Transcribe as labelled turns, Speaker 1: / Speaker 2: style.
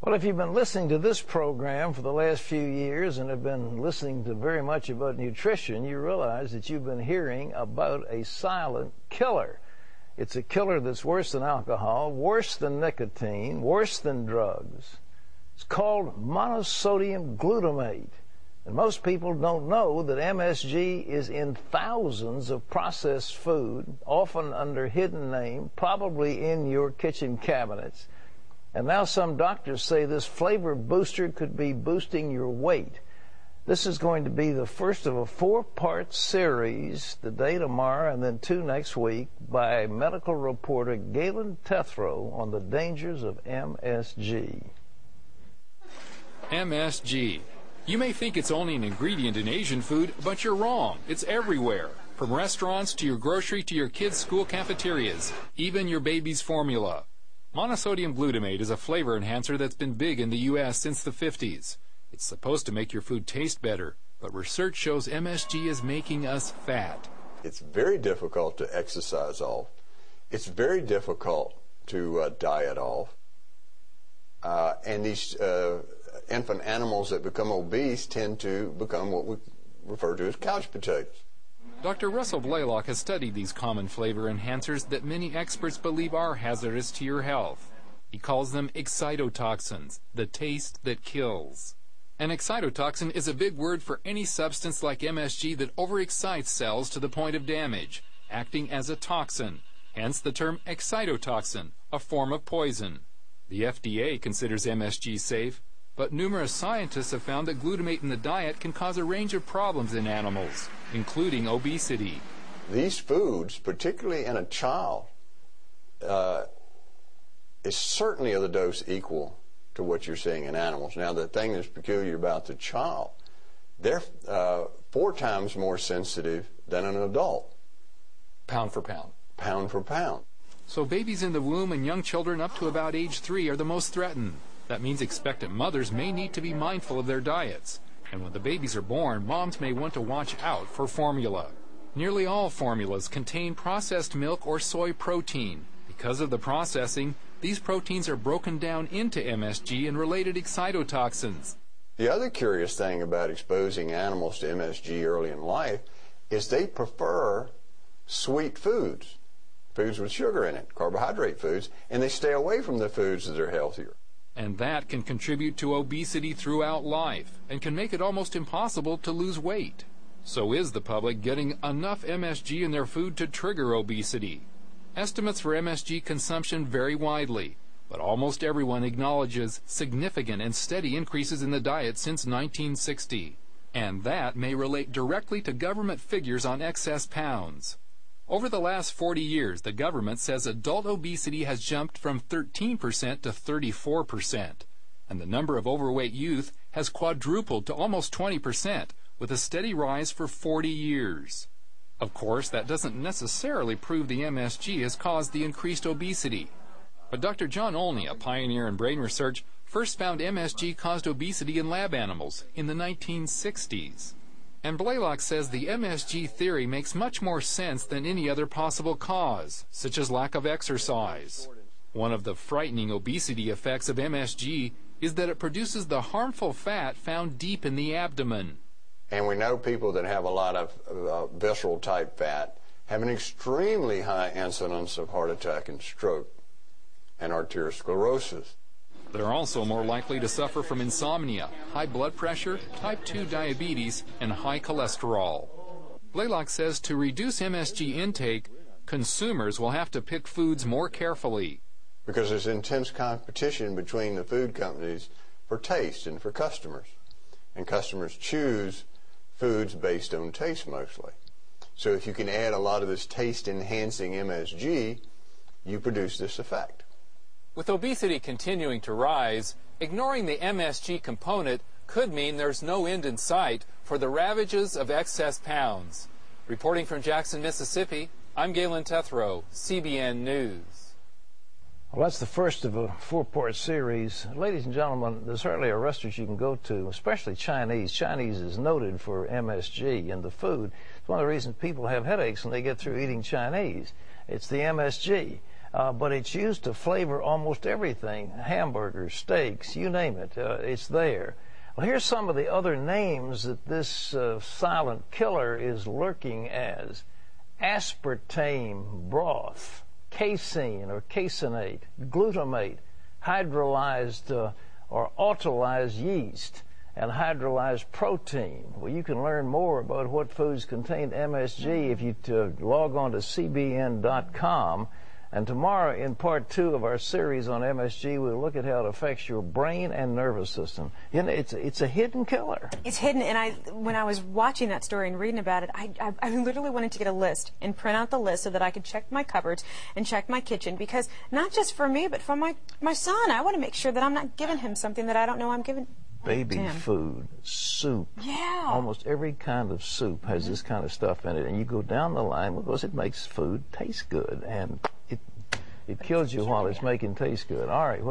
Speaker 1: Well, if you've been listening to this program for the last few years and have been listening to very much about nutrition, you realize that you've been hearing about a silent killer. It's a killer that's worse than alcohol, worse than nicotine, worse than drugs. It's called monosodium glutamate. And most people don't know that MSG is in thousands of processed food, often under hidden name, probably in your kitchen cabinets. And now some doctors say this flavor booster could be boosting your weight. This is going to be the first of a 4-part series, today, tomorrow, and then 2 next week, by medical reporter Galen Tethrow on the dangers of MSG.
Speaker 2: MSG. You may think it's only an ingredient in Asian food, but you're wrong. It's everywhere. From restaurants to your grocery to your kids' school cafeterias, even your baby's formula. Monosodium glutamate is a flavor enhancer that's been big in the U.S. since the 50s. It's supposed to make your food taste better, but research shows MSG is making us fat.
Speaker 3: It's very difficult to exercise off. It's very difficult to diet off. And these infant animals that become obese tend to become what we refer to as couch potatoes.
Speaker 2: Dr. Russell Blaylock has studied these common flavor enhancers that many experts believe are hazardous to your health. He calls them excitotoxins, the taste that kills. An excitotoxin is a big word for any substance like MSG that overexcites cells to the point of damage, acting as a toxin, hence the term excitotoxin, a form of poison. The FDA considers MSG safe, but numerous scientists have found that glutamate in the diet can cause a range of problems in animals, including obesity.
Speaker 3: These foods, particularly in a child, is certainly of the dose equal to what you're seeing in animals. Now, the thing that's peculiar about the child, they're 4 times more sensitive than an adult.
Speaker 2: Pound for pound.
Speaker 3: Pound for pound.
Speaker 2: So babies in the womb and young children up to about age 3 are the most threatened. That means expectant mothers may need to be mindful of their diets. And when the babies are born, moms may want to watch out for formula. Nearly all formulas contain processed milk or soy protein. Because of the processing, these proteins are broken down into MSG and related excitotoxins.
Speaker 3: The other curious thing about exposing animals to MSG early in life is they prefer sweet foods, foods with sugar in it, carbohydrate foods, and they stay away from the foods that are healthier.
Speaker 2: And that can contribute to obesity throughout life and can make it almost impossible to lose weight. So is the public getting enough MSG in their food to trigger obesity? Estimates for MSG consumption vary widely, but almost everyone acknowledges significant and steady increases in the diet since 1960. And that may relate directly to government figures on excess pounds. Over the last 40 years, the government says adult obesity has jumped from 13% to 34%, and the number of overweight youth has quadrupled to almost 20%, with a steady rise for 40 years. Of course, that doesn't necessarily prove the MSG has caused the increased obesity. But Dr. John Olney, a pioneer in brain research, first found MSG caused obesity in lab animals in the 1960s. And Blaylock says the MSG theory makes much more sense than any other possible cause, such as lack of exercise. One of the frightening obesity effects of MSG is that it produces the harmful fat found deep in the abdomen.
Speaker 3: And we know people that have a lot of visceral type fat have an extremely high incidence of heart attack and stroke and arteriosclerosis.
Speaker 2: They're also more likely to suffer from insomnia, high blood pressure, type 2 diabetes, and high cholesterol. Blaylock says to reduce MSG intake, consumers will have to pick foods more carefully.
Speaker 3: Because there's intense competition between the food companies for taste and for customers. And customers choose foods based on taste mostly. So if you can add a lot of this taste-enhancing MSG, you produce this effect.
Speaker 4: With obesity continuing to rise, ignoring the MSG component could mean there's no end in sight for the ravages of excess pounds. Reporting from Jackson, Mississippi, I'm Galen Tethrow, CBN News.
Speaker 1: Well, that's the first of a 4-part series. Ladies and gentlemen, there's hardly a restaurant you can go to, especially Chinese. Chinese is noted for MSG in the food. It's one of the reasons people have headaches when they get through eating Chinese. It's the MSG. but it's used to flavor almost everything, hamburgers, steaks, you name it, it's there. Well, here's some of the other names that this silent killer is lurking as. Aspartame broth, casein or caseinate, glutamate, hydrolyzed or autolyzed yeast, and hydrolyzed protein. Well, you can learn more about what foods contain MSG if you log on to cbn.com. And tomorrow, in part 2 of our series on MSG, we'll look at how it affects your brain and nervous system. You know, it's a hidden killer.
Speaker 5: It's hidden, and when I was watching that story and reading about it, I literally wanted to get a list and print out the list so that I could check my cupboards and check my kitchen, because not just for me, but for my son. I want to make sure that I'm not giving him something that I don't know I'm giving.
Speaker 1: Baby food, soup.
Speaker 5: Yeah.
Speaker 1: Almost every kind of soup has this kind of stuff in it. And you go down the line because it makes food taste good. And it kills you while it's making taste good. All right.